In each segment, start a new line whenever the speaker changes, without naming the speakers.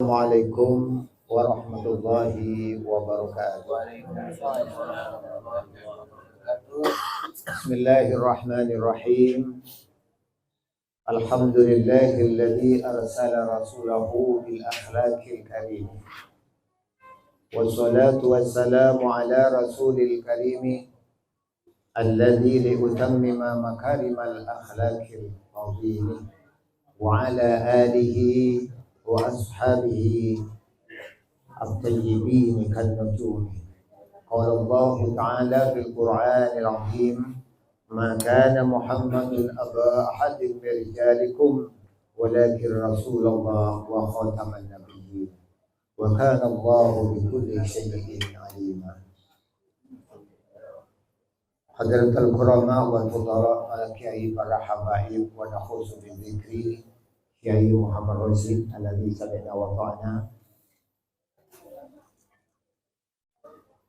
Assalamualaikum warahmatullahi wabarakatuh. Bismillahirrahmanirrahim. Alhamdulillahilladzi arsala rasulahu bil akhlaqil karim. Wassalatu wassalamu ala rasulil karim alladzi liutammima makarimal akhlaqil azim wa ala alihi wa ashabihi at-tayyibin kan-nujum. Qala Allah Ta'ala fil Qur'anil 'azim, "Ma kana Muhammadun aba ahadin min rijalikum walakin Rasulullah wa khataman nabiyyin wa kana Allahu bikulli shay'in 'alima." Hadratul Qurama wal Fudara al-Kiai para habaib wa nakhusu bi dzikri Kiai Muhammad Rasid alladzi sami'na wa ta'ana,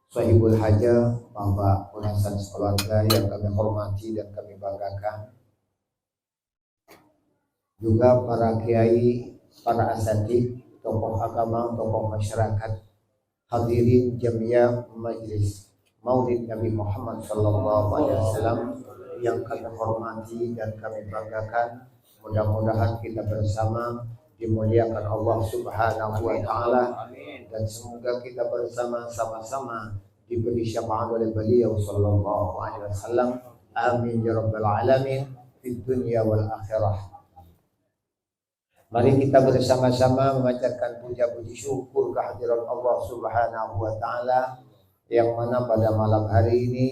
Sahibul Haja, Bapak Unasan sekeluarga yang kami hormati dan kami banggakan, juga para kiai, para asatidz, tokoh agama, tokoh masyarakat, hadirin jamiah majlis Maulid Nabi Muhammad sallallahu alaihi wasallam yang kami hormati dan kami banggakan. Mudah-mudahan kita bersama dimuliakan Allah Subhanahu wa Ta'ala, dan semoga kita bersama sama-sama diberi syafaat oleh beliau sallallahu alaihi wasallam. Amin ya rabbal alamin fid dunya wal akhirah. Mari kita bersama-sama memanjatkan puja-puji syukur kehadirat Allah Subhanahu wa Ta'ala, yang mana pada malam hari ini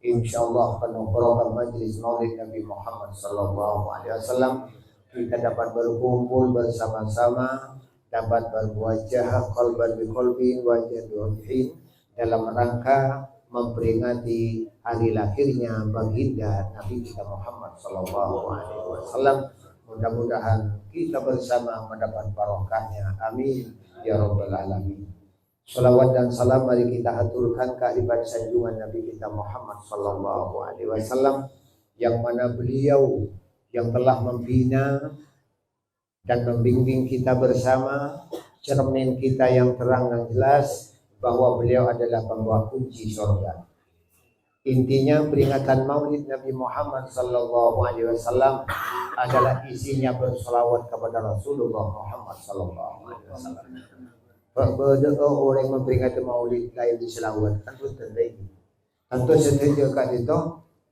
insyaallah penuh program majlis Maulid Nabi Muhammad sallallahu alaihi wasallam kita dapat berkumpul bersama-sama, dapat berwajah qalban bi qalbin wajah bi wajhin dalam rangka memperingati hari lahirnya baginda Nabi kita Muhammad sallallahu alaihi wasallam. Mudah-mudahan kita bersama mendapat barokahnya. Amin ya rabbal alamin. Salawat dan salam mari kita haturkan kehadiran sanjungan Nabi kita Muhammad sallallahu alaihi wasallam, yang mana beliau yang telah membina dan membimbing kita bersama, cermin kita yang terang dan jelas bahwa beliau adalah pembawa kunci surga. Intinya peringatan Maulid Nabi Muhammad sallallahu alaihi wasallam adalah isinya berselawat kepada Rasulullah Muhammad sallallahu alaihi wasallam. Orang memperingati Maulid lain di selawat tentu terbaik. Tentu setuju kan itu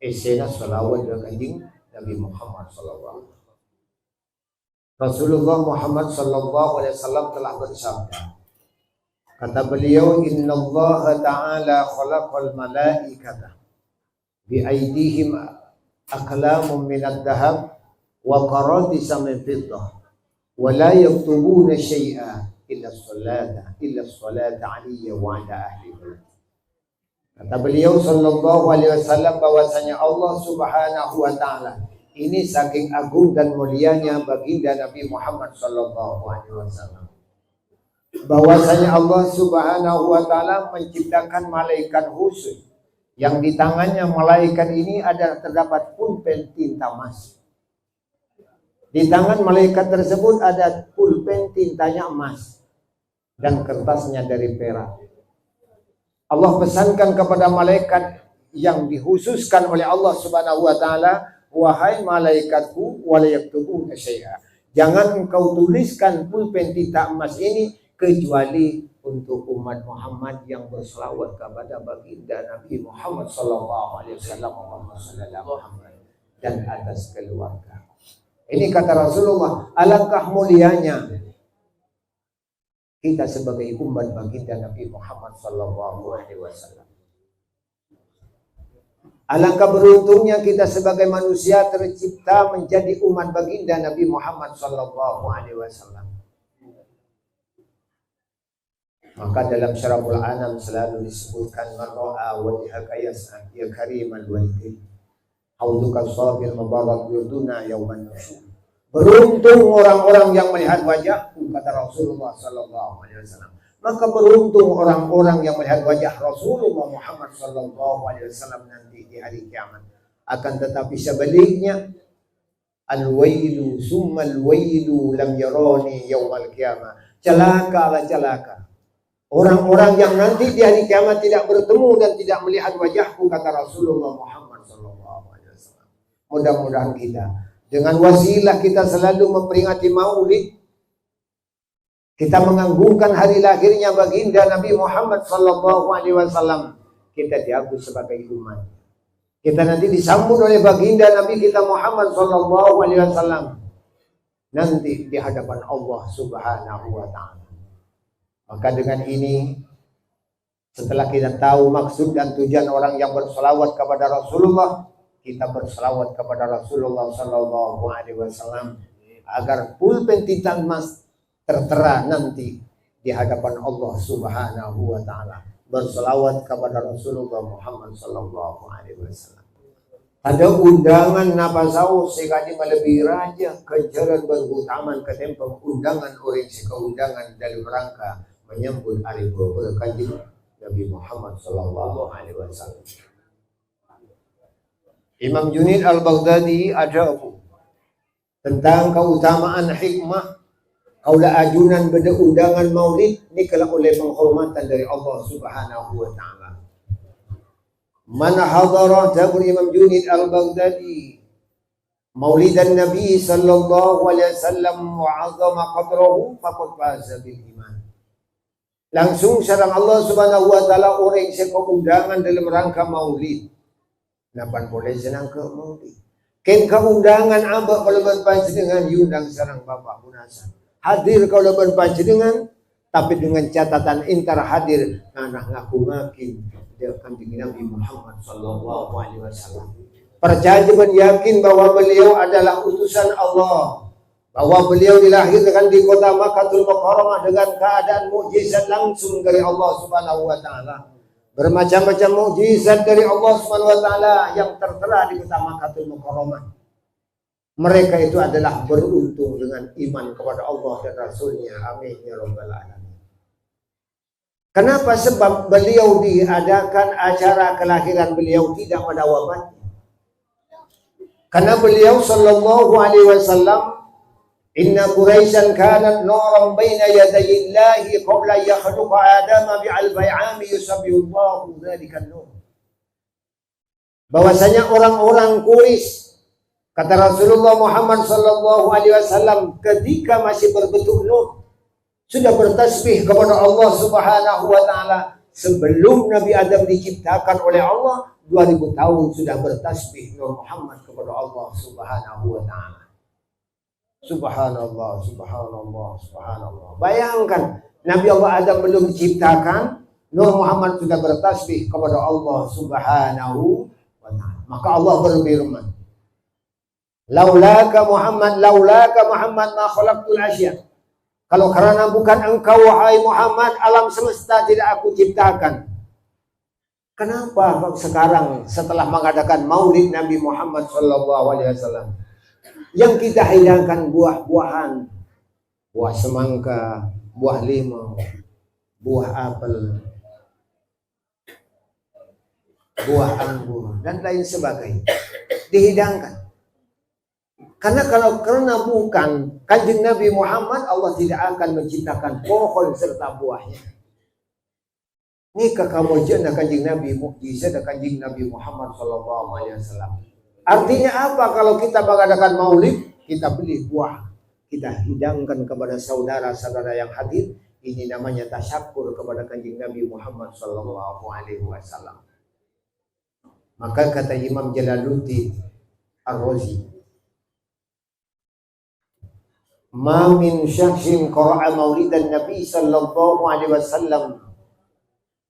esena selawat dengan kanjeng Nabi Muhammad sallallahu alaihi wasallam. Rasulullah Muhammad sallallahu alaihi wasallam telah bersabda. Kata beliau, "Innallaha ta'ala khalaqal malaikata bi aydihim aqlamun minad dhahab wa qaratisa min fiddah wa la yaktubuna syai'a illa salata aliyya wa ala ahli bait." Kata beliau sallallahu alaihi wasallam bahwasanya Allah Subhanahu wa Ta'ala ini saking agung dan mulianya baginda Nabi Muhammad sallallahu alaihi wasallam, bahwasanya Allah Subhanahu wa Ta'ala menciptakan malaikat khusus yang di tangannya malaikat ini ada terdapat pulpen tinta emas. Di tangan malaikat tersebut ada pulpen tintanya emas dan kertasnya dari perak. Allah pesankan kepada malaikat yang dikhususkan oleh Allah Subhanahu wa Ta'ala, "Wahai malaikatku, wala yaktubuna syai'a." Jangan engkau tuliskan pulpen tinta emas ini kecuali untuk umat Muhammad yang berselawat kepada baginda Nabi Muhammad sallallahu alaihi wasallam dan atas keluarga. Ini kata Rasulullah, alangkah mulianya kita sebagai umat baginda Nabi Muhammad sallallahu alaihi wasallam. Alangkah beruntungnya kita sebagai manusia tercipta menjadi umat baginda Nabi Muhammad sallallahu alaihi wasallam. Maka dalam Syaraful Anam selalu disebutkan, "Man ra'a wajhaka yas'ad ya karimal wajhi hauduka shafil mubarak yurduna yauman nusyur." Beruntung orang-orang yang melihat wajahku, kata Rasulullah sallallahu alaihi wasallam. Maka beruntung orang-orang yang melihat wajah Rasulullah Muhammad sallallahu alaihi wasallam nanti di hari kiamat. Akan tetapi sebaliknya, al-wailu summa al-wailu lam yarani yaumal qiyamah. celaka. Orang-orang yang nanti di hari kiamat tidak bertemu dan tidak melihat wajahku, kata Rasulullah Muhammad SAW. Mudah-mudahan kita dengan wasilah kita selalu memperingati Maulid, kita menganggungkan hari lahirnya baginda Nabi Muhammad SAW, kita diakui sebagai umat. Kita nanti disambut oleh baginda Nabi kita Muhammad SAW nanti di hadapan Allah Subhanahu wa Ta'ala. Maka dengan ini, setelah kita tahu maksud dan tujuan orang yang berselawat kepada Rasulullah, kita berselawat kepada Rasulullah Sallallahu Alaihi Wasallam agar pulpen titan emas tertera nanti di hadapan Allah Subhanahu Wa Taala. Berselawat kepada Rasulullah Muhammad Sallallahu Alaihi Wasallam. Ada undangan napasau sekali melebihi raja kejaran berutaman ke tempat undangan orang sekaundangan dalam rangka menyambut hari berkanjeng Nabi Muhammad Sallallahu Alaihi Wasallam. Imam Junaid Al-Baghdadi ada tentang keutamaan hikmah kaula ajunan beda undangan maulid ni kalau oleh penghormatan dari Allah Subhanahu wa Ta'ala. Man hadara tabur Imam Junaid Al-Baghdadi maulidan Nabi sallallahu alaihi wasallam wa 'azama qadrahu faqad faza bil iman. Langsung sareng Allah Subhanahu wa Ta'ala orang yang undangan dalam rangka maulid. Napan boleh senang ke maulid. Ken keundangan abah kalau berpanjenengan diundang sareng bapak punasan. Hadir kalau berpanjenengan tapi dengan catatan intar hadir anak ngaku ngakin dia kanjeng Nabi Muhammad sallallahu alaihi wasallam. Percaya dan yakin bahwa beliau adalah utusan Allah. Bahwa beliau dilahirkan di kota Makkahul Mukarramah dengan keadaan mukjizat langsung dari Allah Subhanahu wa Ta'ala. Bermacam-macam mukjizat dari Allah Subhanahu wa Ta'ala yang tertera di kota Makkahul Mukarramah. Mereka itu adalah beruntung dengan iman kepada Allah dan Rasulnya. Amin ya rabbal alamin. Kenapa? Sebab beliau diadakan acara kelahiran beliau tidak pada wafatnya. Karena beliau sallallahu alaihi wasallam, inna Quraisyan kanat nuran baina yadayillahi qabla yakhluqa Adama bi'alfi 'ami yusabbihullahu dzalikan nur. Bahwasanya orang-orang Quraisy, kata Rasulullah Muhammad sallallahu alaihi wasallam, ketika masih berbentuk nur sudah bertasbih kepada Allah Subhanahu wa Ta'ala. Sebelum Nabi Adam diciptakan oleh Allah 2000 tahun sudah bertasbih Nur Muhammad kepada Allah Subhanahu wa Ta'ala. Subhanallah, subhanallah, subhanallah. Bayangkan, Nabi Allah Adam belum diciptakan, Nur Muhammad sudah bertasbih kepada Allah Subhanahu wa Ta'ala. Maka Allah berfirman, laulaka Muhammad ma khalaqtul asya. Kalau karena bukan engkau wahai Muhammad, alam semesta tidak aku ciptakan. Kenapa sekarang setelah mengadakan maulid Nabi Muhammad SAW yang kita hidangkan buah-buahan, buah semangka, buah limau, buah apel, buah anggur dan lain sebagainya dihidangkan? Karena bukan kanjeng Nabi Muhammad, Allah tidak akan menciptakan pohon serta buahnya. Ini kekamujaan kanjeng Nabi, mukjizat kanjeng Nabi Muhammad SAW. Artinya apa? Kalau kita mengadakan maulid, kita beli buah, kita hidangkan kepada saudara-saudara yang hadir. Ini namanya tasyakur kepada kanjeng Nabi Muhammad SAW. Maka kata Imam Jalaluddin Ar-Razi, ma min syakhsin qara'a maulidan Nabi sallallahu alaihi wasallam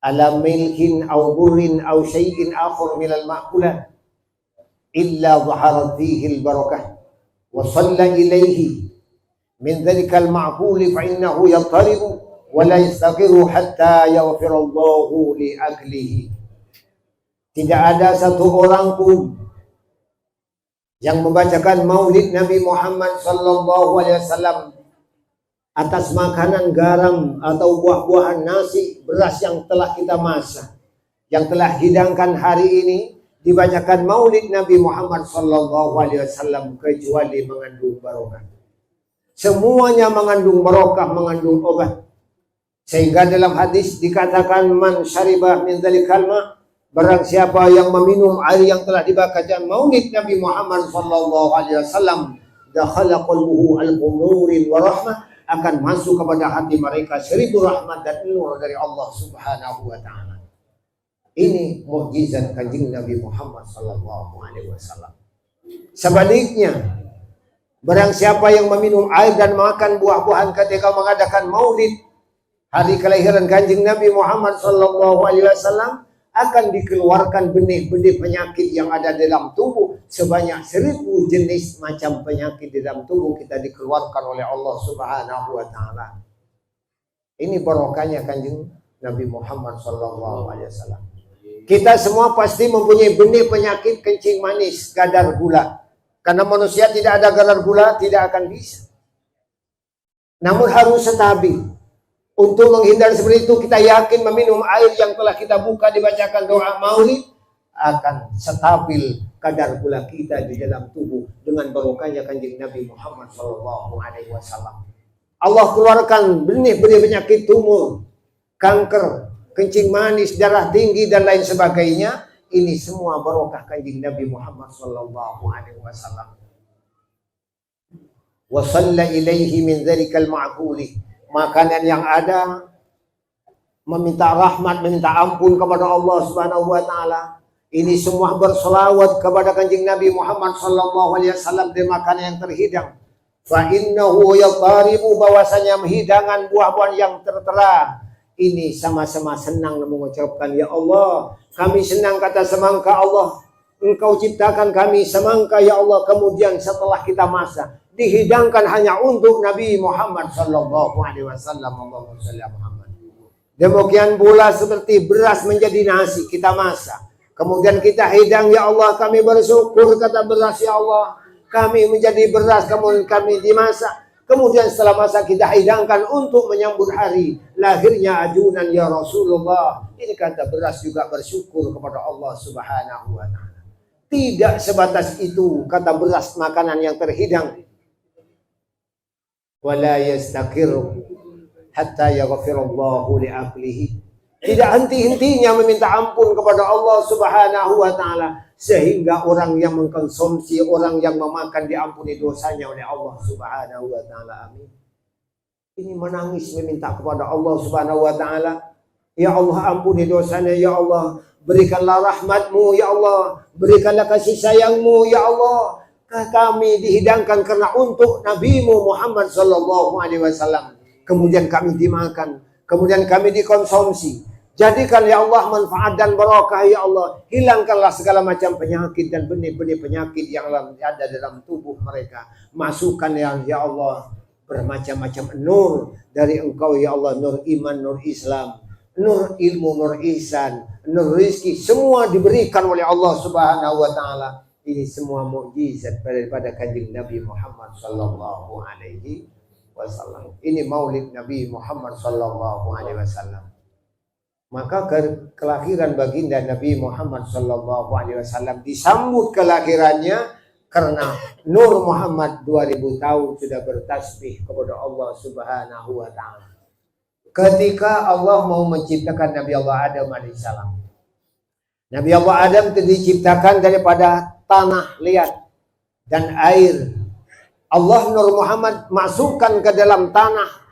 ala milkin aw burrin aw syai'in akhar min al-ma'kulat illa dhaharat fihi al-barakah wa shalla ilayhi min dhalika al-ma'kul fa innahu yattaribu wa la yastaqiru hatta yaghfira Allahu li aklihi. Tidak ada satu orang pun yang membacakan maulid Nabi Muhammad sallallahu alaihi wasallam atas makanan garam atau buah-buahan, nasi, beras yang telah kita masak, yang telah hidangkan hari ini, dibacakan maulid Nabi Muhammad sallallahu alaihi wasallam kecuali mengandung barokah. Semuanya mengandung barokah, mengandung obat. Sehingga dalam hadis dikatakan man syaribah min dzalikal ma, barang siapa yang meminum air yang telah dibacakan maulid Nabi Muhammad sallallahu alaihi wasallam, dakhala qalbuhu al-nurin wa rahmah, akan masuk kepada hati mereka 1000 rahmat dan nur dari Allah Subhanahu wa taala. Ini mukjizat Kanjeng Nabi Muhammad sallallahu alaihi wasallam. Sebaliknya, barang siapa yang meminum air dan makan buah-buahan ketika mengadakan maulid hari kelahiran Kanjeng Nabi Muhammad sallallahu alaihi wasallam, akan dikeluarkan benih-benih penyakit yang ada dalam tubuh sebanyak 1000 jenis macam penyakit di dalam tubuh kita dikeluarkan oleh Allah Subhanahu wa taala. Ini barokahnya Kanjeng Nabi Muhammad sallallahu alaihi wasallam. Kita semua pasti mempunyai benih penyakit kencing manis, kadar gula. Karena manusia tidak ada kadar gula, tidak akan bisa. Namun harus stabil. Untuk menghindar seperti itu, kita yakin meminum air yang telah kita buka dibacakan doa maulid, akan stabil kadar gula kita di dalam tubuh dengan barokahnya Kanjeng Nabi Muhammad SAW. Allah keluarkan benih-benih penyakit tumor, kanker, kencing manis, darah tinggi dan lain sebagainya. Ini semua barokah Kanjeng Nabi Muhammad SAW. Wa shalla ilaihi min dzalikal ma'quli, makanan yang ada, meminta rahmat, meminta ampun kepada Allah Subhanahu wa taala. Ini semua berselawat kepada Kanjeng Nabi Muhammad sallallahu alaihi wasallam di makanan yang terhidang. Fa innahu yaqaribu, bahwasanya hidangan buah-buahan yang tertera ini sama-sama senang mengucapkan ya Allah, kami senang kata semangka Allah, Engkau ciptakan kami semangka ya Allah, kemudian setelah kita masak dihidangkan hanya untuk Nabi Muhammad sallallahu alaihi wasallam. Allahumma shalli ala Muhammad. Demikian pula seperti beras menjadi nasi kita masak, kemudian kita hidang ya Allah, kami bersyukur kata beras ya Allah, kami menjadi beras, kemudian kami dimasak, kemudian setelah masak kita hidangkan untuk menyambut hari lahirnya ajunan ya Rasulullah. Ini kata beras juga bersyukur kepada Allah Subhanahu wa taala. Tidak sebatas itu kata beras makanan yang terhidang. Wala yastaqiru hatta yaghfirallahu li'aqlihi. Tidak henti-hentinya meminta ampun kepada Allah Subhanahu wa taala sehingga orang yang mengkonsumsi, orang yang memakan diampuni dosanya oleh Allah Subhanahu wa taala. Amin. Ini menangis meminta kepada Allah Subhanahu wa taala, ya Allah ampuni dosanya ya Allah, berikanlah rahmatmu ya Allah, berikanlah kasih sayangmu ya Allah. Kami dihidangkan karena untuk Nabi-Mu Muhammad sallallahu alaihi wasallam. Kemudian kami dimakan, kemudian kami dikonsumsi. Jadikan ya Allah manfaat dan barakah ya Allah. Hilangkanlah segala macam penyakit dan benih-benih penyakit yang ada dalam tubuh mereka. Masukkan yang ya Allah bermacam-macam nur dari Engkau ya Allah, nur iman, nur Islam, nur ilmu, nur ihsan, nur rizki, semua diberikan oleh Allah Subhanahu wa taala. Ini semua mukjizat daripada Kanjeng Nabi Muhammad sallallahu alaihi wasallam. Ini maulid Nabi Muhammad sallallahu alaihi wasallam. Maka kelahiran baginda Nabi Muhammad sallallahu alaihi wasallam disambut kelahirannya karena Nur Muhammad 2000 tahun sudah bertasbih kepada Allah Subhanahu wa taala. Ketika Allah mau menciptakan Nabi Allah Adam alaihissalam. Nabi Allah Adam diciptakan daripada tanah liat dan air. Allah Nur Muhammad masukkan ke dalam tanah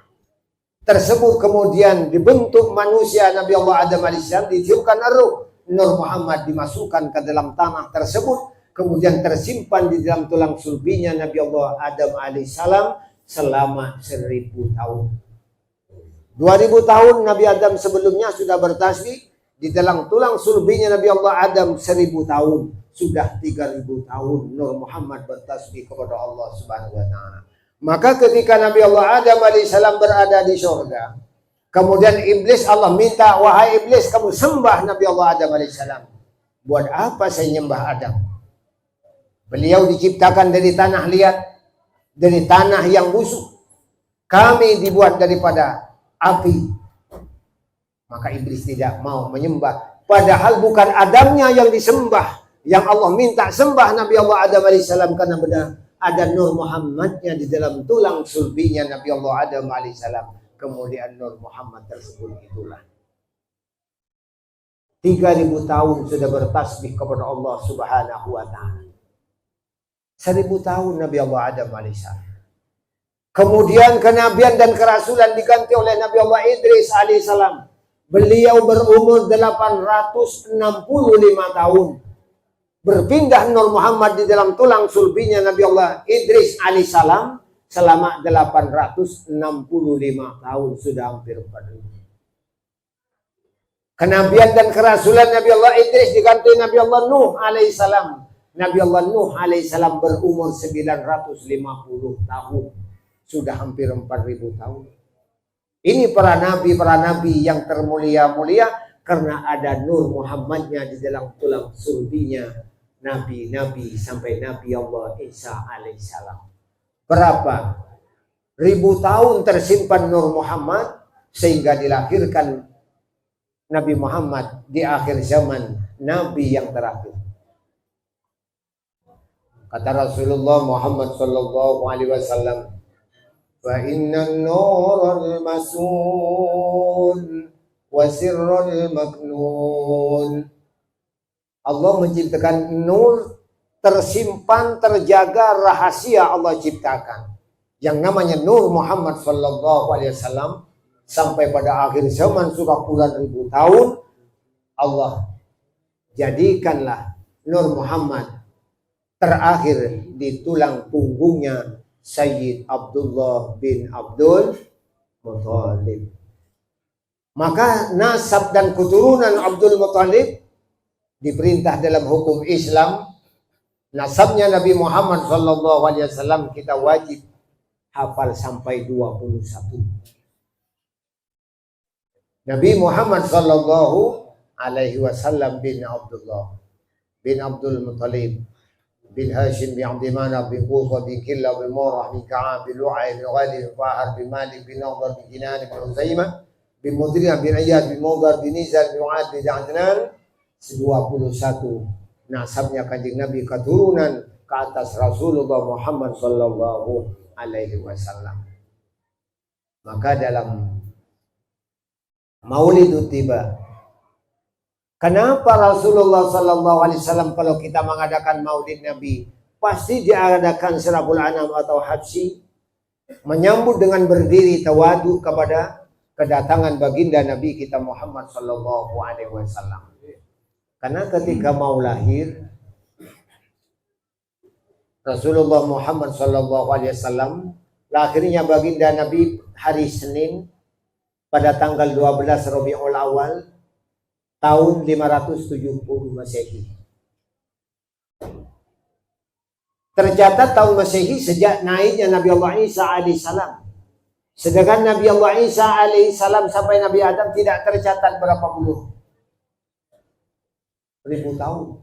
tersebut, kemudian dibentuk manusia Nabi Allah Adam alaihissalam, ditiupkan ruh. Nur Muhammad dimasukkan ke dalam tanah tersebut, kemudian tersimpan di dalam tulang sulbinya Nabi Allah Adam alaihissalam selama 1000 tahun. 2000 tahun Nabi Adam sebelumnya sudah bertasbih, di dalam tulang sulbinya Nabi Allah Adam 1000 tahun. Sudah 3000 tahun Nur Muhammad bertasbih kepada Allah Subhanahu wa taala. Maka ketika Nabi Allah Adam alaihissalam berada di surga, kemudian iblis, Allah minta, wahai iblis, kamu sembah Nabi Allah Adam alaihissalam. Buat apa saya nyembah Adam? Beliau diciptakan dari tanah liat, dari tanah yang busuk. Kami dibuat daripada api. Maka iblis tidak mau menyembah. Padahal bukan Adamnya yang disembah, yang Allah minta sembah Nabi Allah Adam alaihissalam, karena benar ada Nur Muhammadnya di dalam tulang sulbinya Nabi Allah Adam alaihissalam. Kemudian Nur Muhammad tersebut itulah 3000 tahun sudah bertasbih kepada Allah Subhanahu wa taala. 1000 tahun Nabi Allah Adam alaihissalam. Kemudian kenabian dan kerasulan diganti oleh Nabi Allah Idris alaihissalam. Beliau berumur 865 tahun. Berpindah Nur Muhammad di dalam tulang sulbinya Nabi Allah Idris alaihissalam selama 865 tahun, sudah hampir 4000. Kenabian dan kerasulan Nabi Allah Idris diganti Nabi Allah Nuh alaihissalam. Nabi Allah Nuh alaihissalam berumur 950 tahun. Sudah hampir 4000 tahun. Ini para nabi yang termulia-mulia karena ada Nur Muhammadnya di dalam tulang sulbinya nabi-nabi sampai Nabi Allah Isa alaihissalam. Berapa ribu tahun tersimpan Nur Muhammad sehingga dilahirkan Nabi Muhammad di akhir zaman, Nabi yang terakhir. Kata Rasulullah Muhammad sallallahu alaihi wasallam, "Fa inna an-nurul masun wa sirrul maknun." Allah menciptakan nur tersimpan, terjaga, rahasia Allah ciptakan. Yang namanya Nur Muhammad sallallahu alaihi wasallam. Sampai pada akhir zaman sudah puluhan ribu tahun, Allah jadikanlah Nur Muhammad terakhir di tulang punggungnya Sayyid Abdullah bin Abdul Muthalib. Maka nasab dan keturunan Abdul Muthalib diperintah dalam hukum Islam. Nasabnya Nabi Muhammad SAW kita wajib hafal sampai 21. Nabi Muhammad sallallahu alaihi wasallam bin Abdullah bin Abdul Muttalib bin Hashim bin Abdi Manaf bin Quthah bin Killah bin Murrah bin Ka'ab bin Lu'ay bin Ghalib bin Fahar bin Malik bin Nadar bin Jinan bin Uzaimah bin Mudriyah bin Ayyad bin Mudar bin Nizar bin U'ad bin Adnan. 21 nasabnya Kanjeng Nabi keturunan ke atas Rasulullah Muhammad sallallahu alaihi wasallam. Maka dalam Maulidut Tiba, kenapa Rasulullah sallallahu alaihi wasallam kalau kita mengadakan Maulid Nabi pasti diadakan Sirabul Anam atau Habsyi, menyambut dengan berdiri tawadu kepada kedatangan baginda Nabi kita Muhammad sallallahu alaihi wasallam. Karena ketika mau lahir Rasulullah Muhammad sallallahu alaihi wasallam, lahirnya baginda Nabi hari Senin pada tanggal 12 Rabiul Awal tahun 570 Masehi. Tercatat tahun Masehi sejak naiknya Nabi Allah Isa alaihissalam. Sedangkan Nabi Allah Isa alaihissalam sampai Nabi Adam tidak tercatat berapa puluh ribu tahun.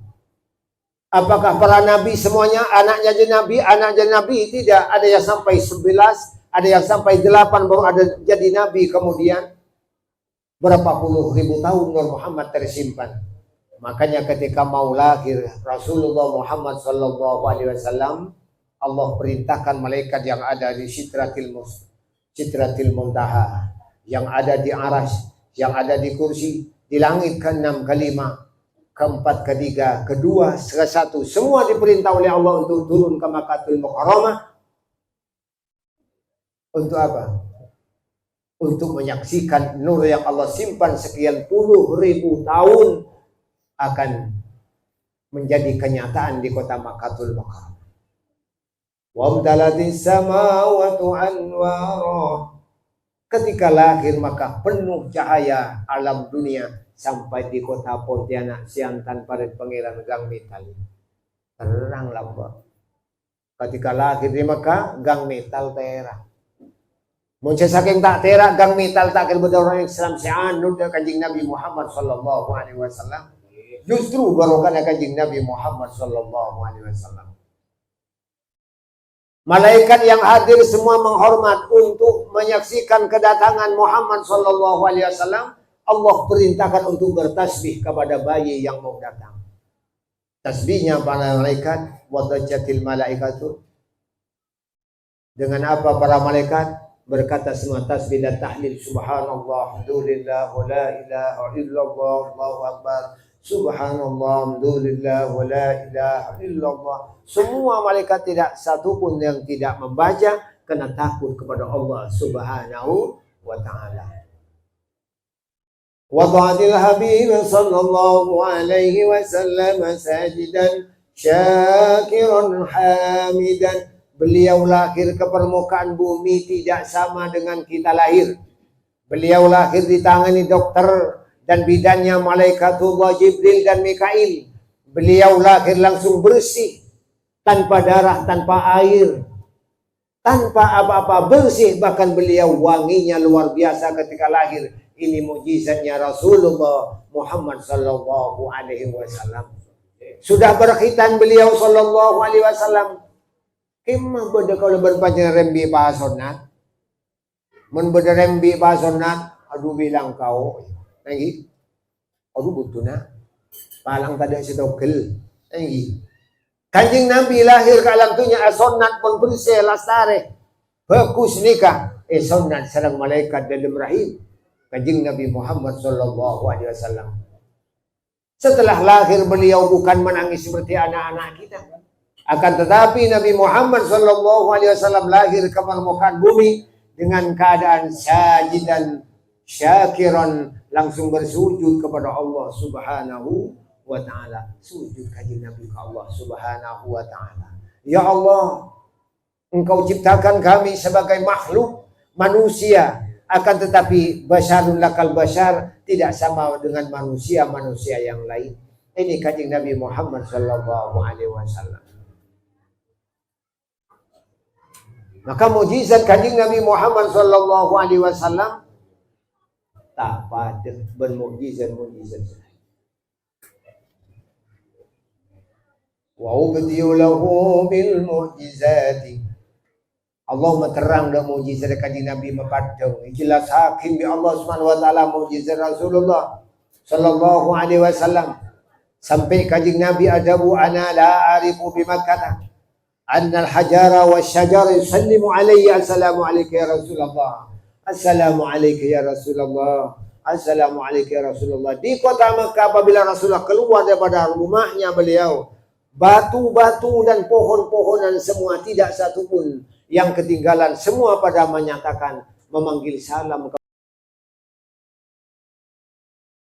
Apakah para nabi semuanya anaknya jadi nabi? Tidak, ada yang sampai 11, ada yang sampai 8 baru ada jadi nabi. Kemudian berapa puluh ribu tahun Nur Muhammad tersimpan. Makanya ketika mau lahir Rasulullah Muhammad sallallahu alaihi wasallam, Allah perintahkan malaikat yang ada di Sidratil Muntaha, yang ada di Arash, yang ada di kursi, di langit ke-6, ke-5, ke-4, ke-3, ke-2, ke-1, semua diperintah oleh Allah untuk turun ke Makkahul Mukarramah. Untuk apa? Untuk menyaksikan nur yang Allah simpan sekian puluh ribu tahun akan menjadi kenyataan di kota Makkahul Mukarramah. Wamtalatis samawati anwara. Ketika lahir maka penuh cahaya alam dunia sampai di kota Pontianak Siantan Parit Pangeran Gang Metal. Terang lambat. Ketika lahir di Mekah, Gang Metal terang. Muncul saking tak terak Gang Metal tak kira orang Islam seanut Kanjeng Nabi Muhammad sallallahu alaihi wasallam. Justru barokahnya Kanjeng Nabi Muhammad sallallahu alaihi wasallam. Malaikat yang hadir semua menghormat untuk menyaksikan kedatangan Muhammad sallallahu alaihi wasallam. Allah perintahkan untuk bertasbih kepada bayi yang mau datang. Tasbihnya para malaikat, wadajatil malaikatu Dengan apa para malaikat berkata semua tasbih dan tahlil, subhanallah, alhamdulillah, wa la ilaha illallah, Allahu akbar, subhanallah, alhamdulillah, wa la ilaha illallah. Semua malaikat tidak satu pun yang tidak membaca karena takut kepada Allah Subhanahu wa taala. Wada'atil habib sallallahu alaihi wasallam sajidan syakiran hamidan. Beliau lahir ke permukaan bumi tidak sama dengan kita lahir. Beliau lahir ditangani dokter dan bidannya malaikatullah Jibril dan Mikail. Beliau lahir langsung bersih, tanpa darah, tanpa air, tanpa apa-apa, bersih. Bahkan beliau wanginya luar biasa ketika lahir. Ini mukjizatnya Rasulullah Muhammad sallallahu alaihi wasallam. Sudah berkhitan beliau sallallahu alaihi wasallam. Kemah benda kalau berpanjang rembi pasonat, men benda rembi pasonat, aduh bilang kau, lagi, aduh butuh nak, palang tadi setokil, lagi. Kanjeng Nabi lahir ke alam dunia asonat pun bersih lastare, bagus nikah, sonat sareng malaikat dalam rahim. Kanjeng Nabi Muhammad sallallahu alaihi wasallam. Setelah lahir beliau bukan menangis seperti anak-anak kita. Akan tetapi Nabi Muhammad sallallahu alaihi wasallam lahir ke permukaan bumi dengan keadaan sajidan syakiran, langsung bersujud kepada Allah Subhanahu wa taala. Sujud kanjeng Nabi ke Allah Subhanahu wa taala. Ya Allah, Engkau ciptakan kami sebagai makhluk manusia, akan tetapi basyarun lakal basyar, tidak sama dengan manusia-manusia yang lain. Ini kanjeng Nabi Muhammad sallallahu alaihi wasallam. Maka mukjizat kanjeng Nabi Muhammad sallallahu alaihi wasallam tak pada bermukjizat-mukjizat. Wa ubdiyu lahu bil mu'jizati. Allahumma terang dan mukjizat kanjeng Nabi mepadang. Jelas hakim bi Allah Subhanahu wa taala mukjizat Rasulullah sallallahu alaihi wasallam. Sampai kanjeng Nabi adabu ana la arifu bi Makkah annal hajara wasyajara yusallimu alayya, assalamu alayka ya Rasulullah, assalamu alayka ya Rasulullah, assalamu alayka ya Rasulullah. Di kota Makkah apabila Rasulullah keluar daripada rumahnya beliau, batu-batu dan pohon-pohonan semua tidak satu pun yang ketinggalan, semua pada menyatakan memanggil salam